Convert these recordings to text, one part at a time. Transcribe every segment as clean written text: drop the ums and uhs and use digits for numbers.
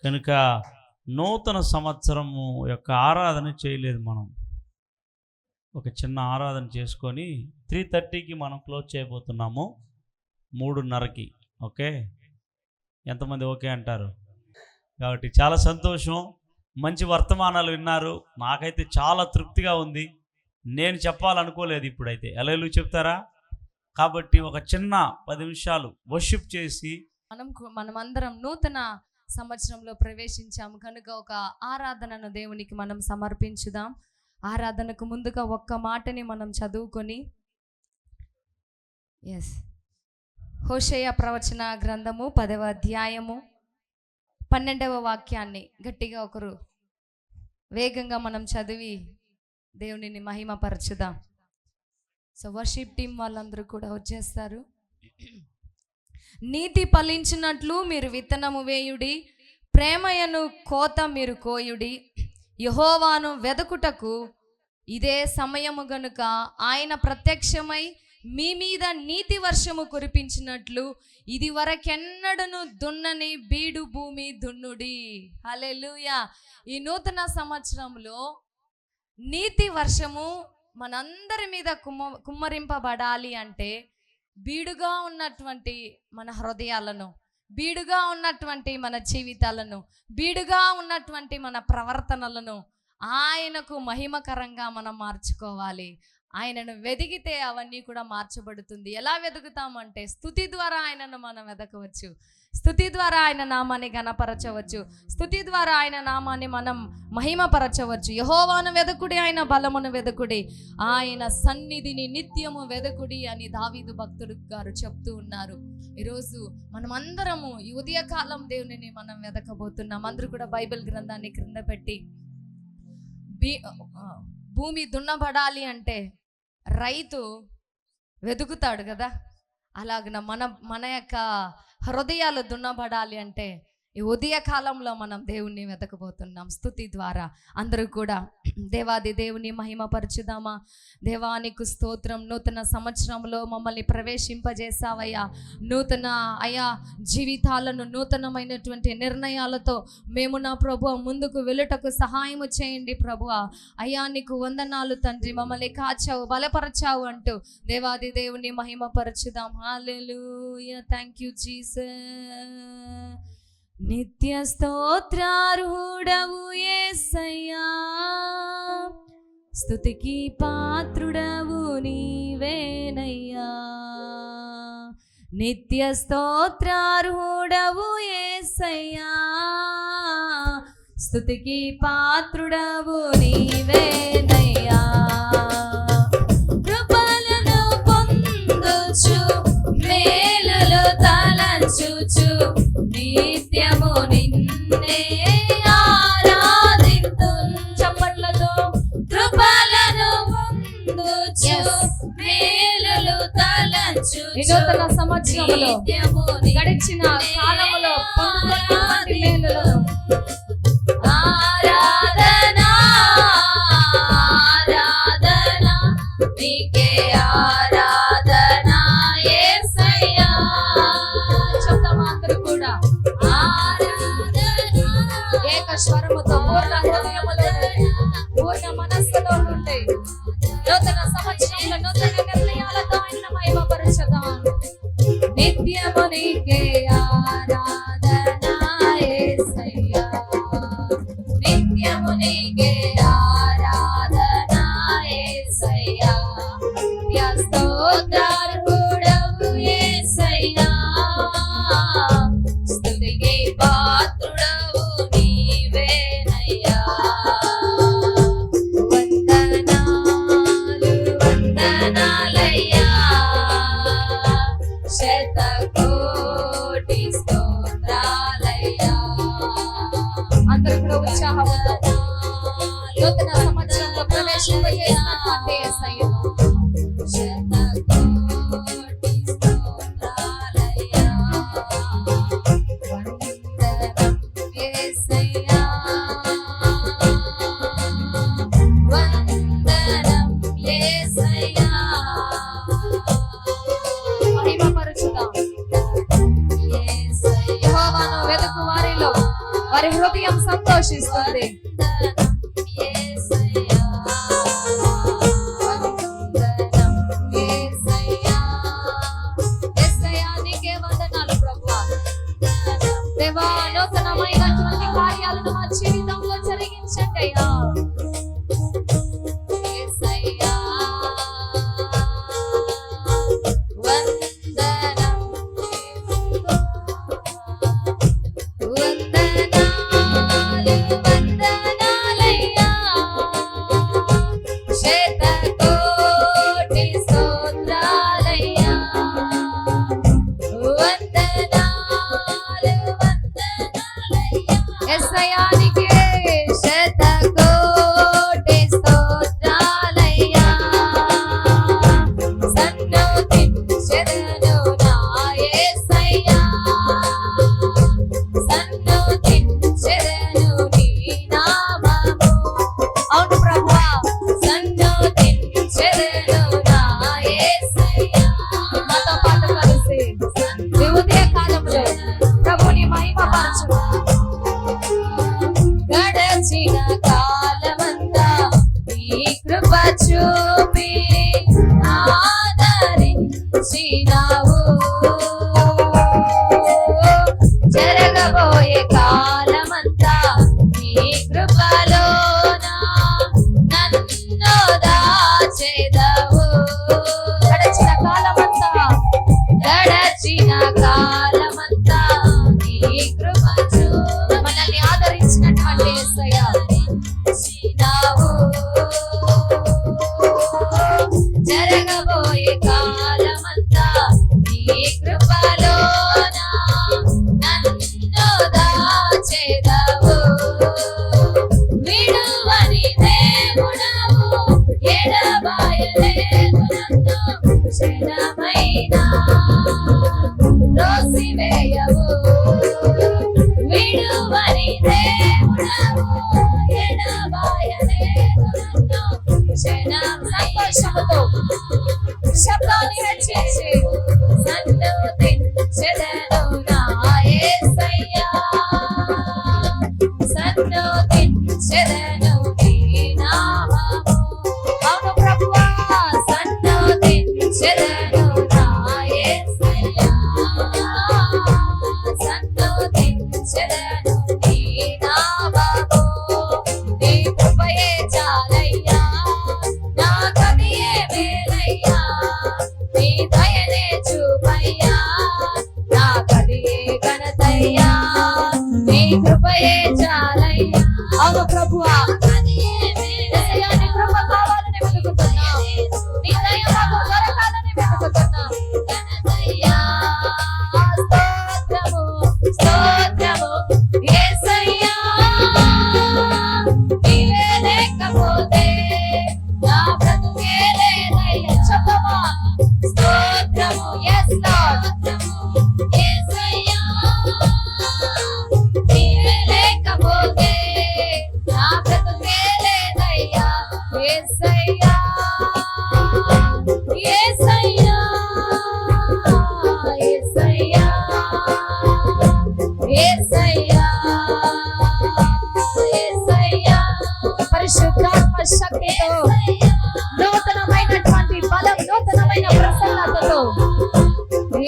కనుక నూతన సంవత్సరము యొక్క ఆరాధన చేయలేదు. మనం ఒక చిన్న ఆరాధన చేసుకొని 3:30కి మనం క్లోజ్ చేయబోతున్నాము. 3:30కి. ఓకే, ఎంతమంది ఓకే అంటారు? కాబట్టి చాలా సంతోషం. మంచి వర్తమానాలు విన్నారు. నాకైతే చాలా తృప్తిగా ఉంది. నేను చెప్పాలనుకోలేదు ఇప్పుడైతే. హల్లెలూయా చెప్తారా? కాబట్టి ఒక చిన్న 10 నిమిషాలు వర్షిప్ చేసి మనమందరం నూతన సంవత్సరంలో ప్రవేశించాము కనుక ఒక ఆరాధనను దేవునికి మనం సమర్పించుదాం. ఆరాధనకు ముందుగా ఒక్క మాటని మనం చదువుకొని, హోషేయ ప్రవచన గ్రంథము 10వ అధ్యాయము 12వ వాక్యాన్ని గట్టిగా ఒకరు వేగంగా మనం చదివి దేవునిని మహిమపరచుదాం. సో వర్షిప్ టీం వాళ్ళందరూ కూడా వచ్చేస్తారు. నీతి ఫలించినట్లు మీరు విత్తనము వేయుడి, ప్రేమయను కోత మీరు కోయుడి. యెహోవాను వెదకుటకు ఇదే సమయము గనుక ఆయన ప్రత్యక్షమై మీ మీద నీతి వర్షము కురిపించినట్లు ఇది వరకెన్నడను దున్నని బీడు భూమి దున్నుడి. హల్లెలూయా. ఈ నూతన సంవత్సరంలో నీతి వర్షము మనందరి మీద కుమ్మరింపబడాలి అంటే బీడుగా ఉన్నటువంటి మన హృదయాలను, బీడుగా ఉన్నటువంటి మన జీవితాలను, బీడుగా ఉన్నటువంటి మన ప్రవర్తనలను ఆయనకు మహిమకరంగా మనం మార్చుకోవాలి. ఆయనను వెదిగితే అవన్నీ కూడా మార్చబడుతుంది. ఎలా వెతుకుతామంటే స్తుతి ద్వారా ఆయనను మనం వెతకవచ్చు, స్తుతి ద్వారా ఆయన నామాన్ని ఘనపరచవచ్చు, స్తుతి ద్వారా ఆయన నామాన్ని మనం మహిమపరచవచ్చు. యెహోవాను వెదకుడి, ఆయన బలమును వెదకుడి, ఆయన సన్నిధిని నిత్యము వెదకుడి అని దావీదు భక్తుడు గారు చెప్తూ ఉన్నారు. ఈరోజు మనమందరము ఈ ఉదయకాలం దేవునిని మనం వెదకబోతున్నాం. అందరూ కూడా బైబిల్ గ్రంథాన్ని క్రింద పెట్టి, భూమి దున్నబడాలి అంటే రైతు వెతుకుతాడు కదా, అలాగన మన యొక్క హృదయాలు దున్నబడాలి అంటే ఈ ఉదయ కాలంలో మనం దేవుణ్ణి వెతకబోతున్నాం స్తుతి ద్వారా. అందరూ కూడా దేవాది దేవుని మహిమపరచుదామా. దేవానికి స్తోత్రం. నూతన సంవత్సరంలో మమ్మల్ని ప్రవేశింపజేసావయ్యా. నూతన అయా జీవితాలను నూతనమైనటువంటి నిర్ణయాలతో మేము నా ప్రభువా ముందుకు వెళ్ళుటకు సహాయము చేయండి ప్రభువా. అయ్యా నీకు వందనాలు తండ్రి, మమ్మల్ని కాచావు, బలపరచావు అంటూ దేవాది దేవుని మహిమపరచుదాం. హల్లెలూయా. Thank you Jesus. నిత్య స్తోత్రార్హుడవు యేసయ్యా, స్తుతికి పాత్రుడవు నీవేనయ్యా. నిత్య స్తోత్రార్హుడవు యేసయ్యా, స్తుతికి పాత్రుడవు నీవేనయ్యా. కృపలను పొందుచు మేలులు తలంచుచు నిత్యము నిన్నే ఆరాధింతున్. చప్పట్లతో కృపలను పొందుచు మేలులు తలంచుచు. ఈ నూతన సంవత్సరంలో గడిచిన కాలములో పొందుకున్నటువంటి మేలులను ఆరాధన ఆరాధన నీకే ఆరాధన యేసయ్యా. చెప్తామందరూ కూడా ఏక స్వరముతో పూర్ణ హృదయములో పూర్ణ మనస్సులో ఉండే నూతన సంవత్సరంలో నూతన నిర్ణయాలతో ఆయన మహిమపరచుదాం. నిత్యము నీకే ఆరాధన యేసయ్యా, నిత్యము నీకే ఆరాధన యేసయ్యా. స్తోత్రార్హుడవు యేసయ్యా, స్తుతికి పాత్రుడవు నీవేనయ్యా. వందనాలు వందనాలయ్యా, శతకోటి స్తోత్రాలయ్యా. అందరూ కూడా ఉత్సాహంతో నూతన సంవత్సరంలో ప్రవేశింపజేసినటువంటి యేసయ్యా, శతకోటి స్తోత్రాలయ్యా. వందనం యేసయ్యా, వందనం యేసయ్యా. మహిమపరచుదాం యేసయ్యా. యెహోవాను వెతుకు వారిలో వారి హృదయం సంతోషిస్తుంది. దేవా, నూతనమైనటువంటి కార్యాలను మా జీవితంలో జరిగించండి అయ్యా. యేసయ్యా, వందనం, వందనాలు, వందనాలయ్యా. శతకోటి స్తోత్రాలయ్యా. యేసయ్యానికే శతకోటి స్తోత్రాలయ్యా. సన్నుతించెదను నా యేసయ్యా. సన్నుతించెదను నీ నామము. అవును ప్రభువా, సన్నుతించెదను నా యేసయ్యా. నాతో పాటు కలిసి ఈ ఉదయ కాలంలో ప్రభుని మహిమపరచు. గడచిన కాలమంతా నీ కృప చూపి ఆదరించినావు. జరగబోయే కాలమంతా నీ కృపలోన నన్ను దాచెదవు. గడచిన కాలమంతా, గడచిన కాలమంతా నీ కృప చూపి మనల్ని ఆదరించినటువంటి యేసయ్యా చిన్నావు. జరగబోయే కాలమంతా నీ కృపలోన నన్ను దాచెదవు. విడువని దేవుడవు, ఎడబాయలేదు నన్ను క్షణమైనా రోసివేయవు. విడువని దేవుడవు, ఎడబాయలేదు నన్ను క్షణం. సంతోషముతో శబ్దాన్ని హెచ్చించి సన్నుతించెదను నా యేసయ్యా. సన్నుతించెదను నీ నామము. అవును ప్రభువా, సన్నుతించెదను నా యేసయ్యా. సన్నుతించెదను నీ నామము. నీ కృపయే చాలయ్యా, నాకదియే మేలయ్యా. నీ దయనే చూపయ్యా, నాకదియే ఘనతయ్యా. నీ కృపయే చాలయ్యా. అవును ప్రభువా, యేసయ్యా, నీ కృప కావాలని వెతుకుతున్నాం. నీ దయ మాకు దొరకాలని వెతుకుతున్నాం. ఘనతయ్యా, స్తోత్రము, స్తోత్రము యేసయ్యా. నీవే లేకపోతే నా బ్రతుకే లేదయ్యా. చెప్పమా, స్తోత్రము. yes Lord. యేసయ్యా, నీవే లేకపోతే నా బ్రతుకే లేదయ్యా. యేసయ్యా, యేసయ్యా, యేసయ్యా, యేసయ్యా, యేసయ్యా. పరిశుద్ధాత్మ శక్తితో, నూతనమైనటువంటి బలం, నూతనమైన ప్రసన్నతతో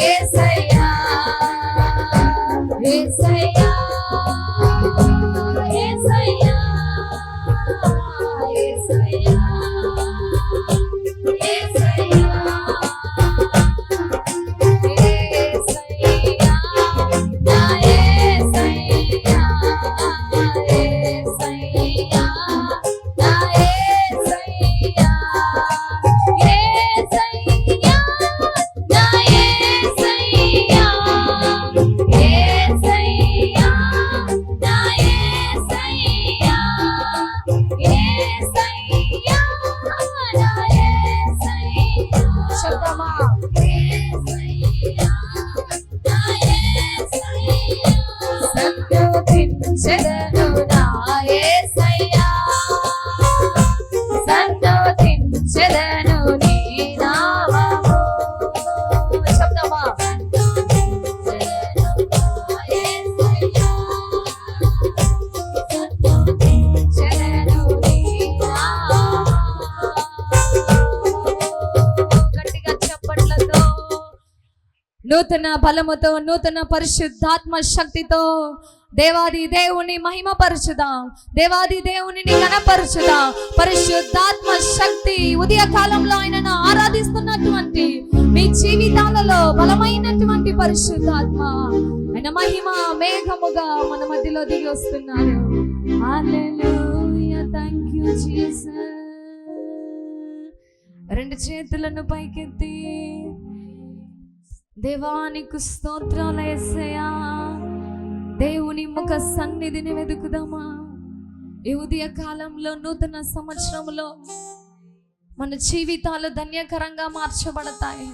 యేసయ్యా, యేసయ్యా, యేసయ్యా, యేసయ్యా, యేసయ్యా, యేసయ్యా, నా యేసయ్యా, యేసయ్యా, నా యేసయ్యా, యేసయ్యా, నా యేసయ్యా, యేసయ్యా, నా యేసయ్యా, యేసయ్యా, నా యేసయ్యా. శబ్దమా, యేసయ్యా, నా యేసయ్యా. సన్నుతించెదను నా యేసయ్యా. సన్నుతించెదను నీ నామము. శబ్దమా, సన్నుతించెదను నా యేసయ్యా. నూతన బలముతో, నూతన పరిశుద్ధాత్మ శక్తితో దేవాది దేవుని మహిమపరచుదాం, దేవాది దేవుని గణపరచుదాం. పరిశుద్ధాత్మ శక్తి ఉదయ కాలంలో ఆయనను ఆరాధిస్తున్నటువంటి మీ జీవితాలలో బలమైనటువంటి పరిశుద్ధాత్మ ఆయన మహిమ మేఘముగా మన మధ్యలో దిగి వస్తున్నారు. హల్లెలూయా, థాంక్యూ జీసస్. రెండు చేతులను పైకెత్తి దేవానికి స్తోత్రాలు యేసయ్యా. దేవుని ముఖ సన్నిధిని వెతుకుదామా? ఈ ఉదయ కాలంలో నూతన సంవత్సరంలో మన జీవితాలు ధన్యకరంగా మార్చబడతాయి.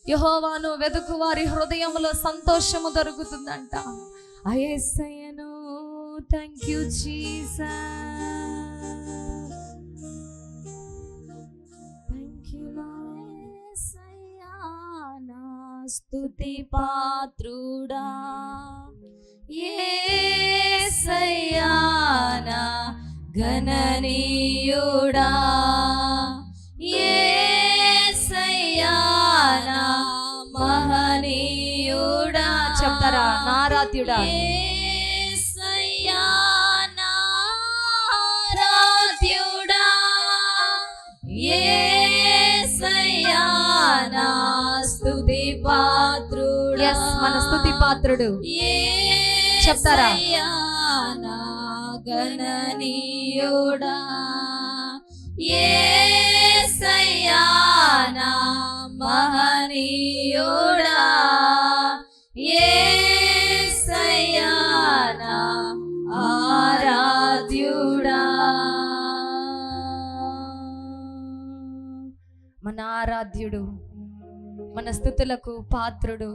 యెహోవాను వెతుకు వారి హృదయంలో సంతోషము దొరుకుతుందంట. ఆ యేసయ్యను థాంక్యూ జీసస్. స్తుతి పాత్రుడా యేసయ్యా, నా గణనీయుడా యేసయ్యా, నా మహనీయుడా. చెప్తారా? నారాధ్యుడా యేసయ్యా, నారాధ్యుడా యేసయ్యా, నా స్తుతి పాత్రుడా. yes, మన స్తుతి పాత్రుడు. చెప్తారా? నా గణనీయుడా యేసయ్యా, నా మహనీయుడా యేసయ్యా, నా ఆరాధ్యుడా. మన ఆరాధ్యుడు, మన స్తుతులకు పాత్రుడు,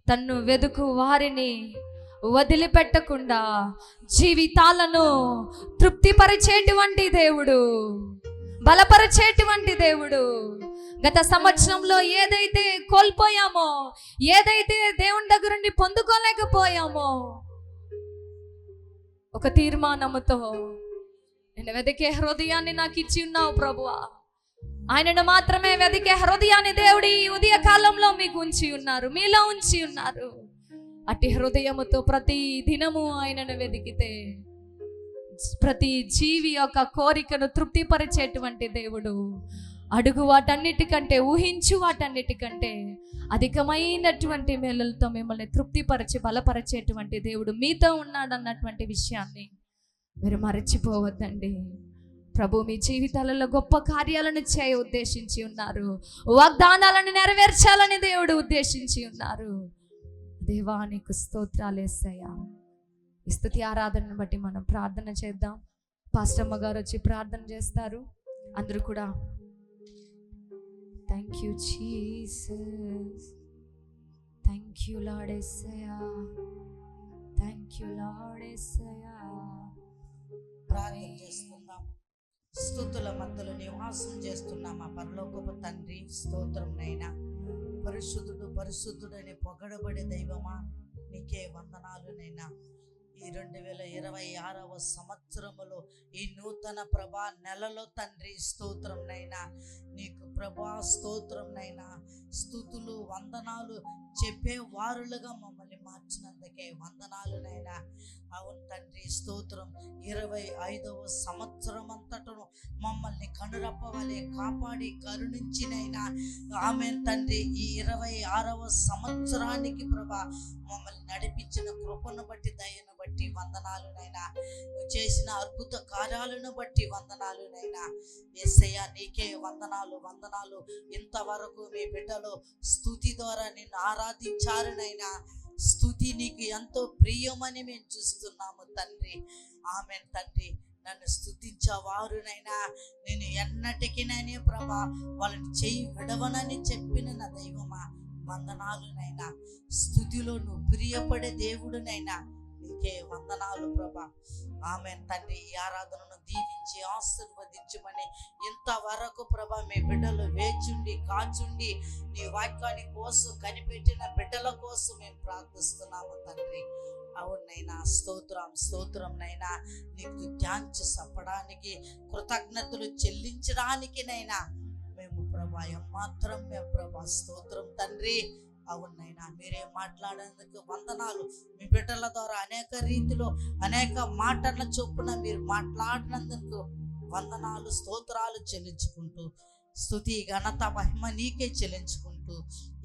తన్ను వెదుకు వారిని వదిలిపెట్టకుండా జీవితాలను తృప్తిపరిచేటువంటి దేవుడు, బలపరిచేటువంటి దేవుడు. గత సంవత్సరంలో ఏదైతే కోల్పోయామో, ఏదైతే దేవుని దగ్గర నుండి పొందుకోలేకపోయామో, ఒక తీర్మానముతో నేను వెతికే హృదయాన్ని నాకు ఇచ్చి ఉన్నావు ప్రభువా. ఆయనను మాత్రమే వెతికే హృదయాన్ని దేవుడి ఉదయ కాలంలో మీకు ఉంచి ఉన్నారు, మీలో ఉంచి ఉన్నారు. అట్టి హృదయముతో ప్రతి దినము ఆయనను వెతికితే ప్రతి జీవి యొక్క కోరికను తృప్తిపరిచేటువంటి దేవుడు. అడుగు వాటన్నిటికంటే, ఊహించు వాటన్నిటికంటే అధికమైనటువంటి మేలులతో మిమ్మల్ని తృప్తిపరిచి బలపరిచేటువంటి దేవుడు మీతో ఉన్నాడన్నటువంటి విషయాన్ని మీరు మరచిపోవద్దండి. ప్రభు మీ జీవితాలలో గొప్ప కార్యాలను చేయ ఉద్దేశించి ఉన్నారు. వాగ్దానాలను నెరవేర్చాలని దేవుడు ఉద్దేశించి ఉన్నారు. దేవానికి స్తోత్రాలు యేసయ్యా. ఈ స్తుతి ఆరాధనను బట్టి మనం ప్రార్థన చేద్దాం. పాస్టమ్మ గారు వచ్చి ప్రార్థన చేస్తారు. అందరూ కూడా thank you Jesus, thank you Lord యేసయ్యా, థ్యాంక్ యూ లార్డ్ యేసయ్యా. ప్రార్థన చేసుకుందాం. స్తుతుల మధ్యలో నివాసం చేస్తున్నా మా పరలోకపు తండ్రి, స్తోత్రం నైనా. పరిశుద్ధుడు పరిశుద్ధుడని పొగడబడే దైవమా, నీకే వందనాలు నైనా. ఈ 2026వ సంవత్సరములో ఈ నూతన ప్రభా నెలలో తండ్రి స్తోత్రం నైనా. నీకు ప్రభా స్తోత్రం నైనా. స్తుతులు వందనాలు చెప్పే వారులుగా మమ్మల్ని మార్చినందుకే వందనాలు నైనా. అవును తండ్రి స్తోత్రం. 25వ సంవత్సరం అంతటను మమ్మల్ని కనురప్పవలే కాపాడి కరుణించినైనా ఆమేన్ తండ్రి. ఈ 26వ సంవత్సరానికి ప్రభా మమ్మల్ని నడిపించిన కృపను బట్టి, దయను బట్టి వందనాలు నైనా. నువ్వు చేసిన అద్భుత కార్యాలను బట్టి వందనాలు నైనా. యేసయ్యా నీకే వందనాలు, వందనాలు. ఇంతవరకు మీ బిడ్డలు స్తుతి ద్వారా నిన్ను ఆరాధించారు నైనా. స్తుతి నీకు ఎంతో ప్రియమని మేము చూస్తున్నాము తండ్రి. ఆమేన్ తండ్రి. నన్ను స్తుతించేవారునైనా నేను ఎన్నటికినైనా ప్రభా వాళ్ళని చెయ్యి విడవనని చెప్పిన నా దైవమా వందనాలునైనా. స్తుతిలో నువ్వు ప్రియపడే దేవుడునైనా నీకే వందనాలు ప్రభా. ఆమేన్ తండ్రి. ఈ ఆరాధనను దీవించి ఆశీర్వదించమని ఇంతవరకు ప్రభా మీ బిడ్డలు వేచుండి కాచుండి నీ వాక్యాన్ని కోసం కనిపెట్టిన బిడ్డల కోసం మేము ప్రార్థిస్తున్నాము తండ్రి. అవునైనా స్తోత్రం, స్తోత్రం నైనా. నీకు ధ్యానించి చెప్పడానికి, కృతజ్ఞతలు చెల్లించడానికి నైనా మేము ప్రభా ఏమాత్రం మేము ప్రభా స్తోత్రం తండ్రి. అవునైనా మీరే మాట్లాడేందుకు వందనాలు. మీ బిడ్డల ద్వారా అనేక రీతిలో అనేక మాటల చొప్పున మీరు మాట్లాడినందుకు వందనాలు, స్తోత్రాలు చెల్లించుకుంటూ, స్తుతి ఘనత మహిమ నీకే చెల్లించుకుంటూ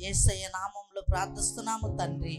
యేసయ్య నామంలో ప్రార్థిస్తున్నాము తండ్రి.